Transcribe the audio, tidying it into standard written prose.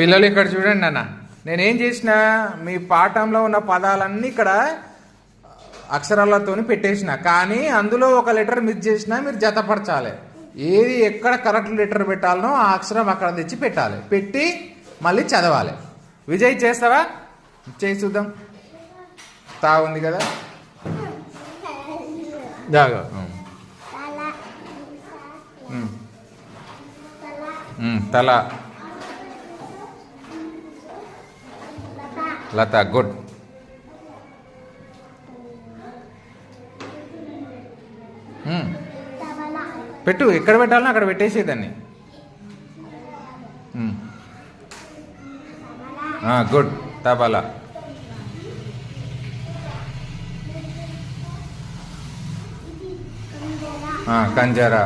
పిల్లలు ఇక్కడ చూడండి అన్న, నేనేం చేసిన మీ పాఠంలో ఉన్న పదాలన్నీ ఇక్కడ అక్షరాలతో పెట్టేసిన, కానీ అందులో ఒక లెటర్ మిస్ చేసినా మీరు జతపరచాలి. ఏది ఎక్కడ కరెక్ట్ లెటర్ పెట్టాలనో ఆ అక్షరం అక్కడ తెచ్చి పెట్టాలి, పెట్టి మళ్ళీ చదవాలి. విజయ్ చేస్తావా? చేసి చూద్దాం. తా ఉంది కదా, జాగా తల, లత, గుడ్. పెట్టు, ఎక్కడ పెట్టాలనో అక్కడ పెట్టేసేదాన్ని. గుడ్. తబలా, కంజరా,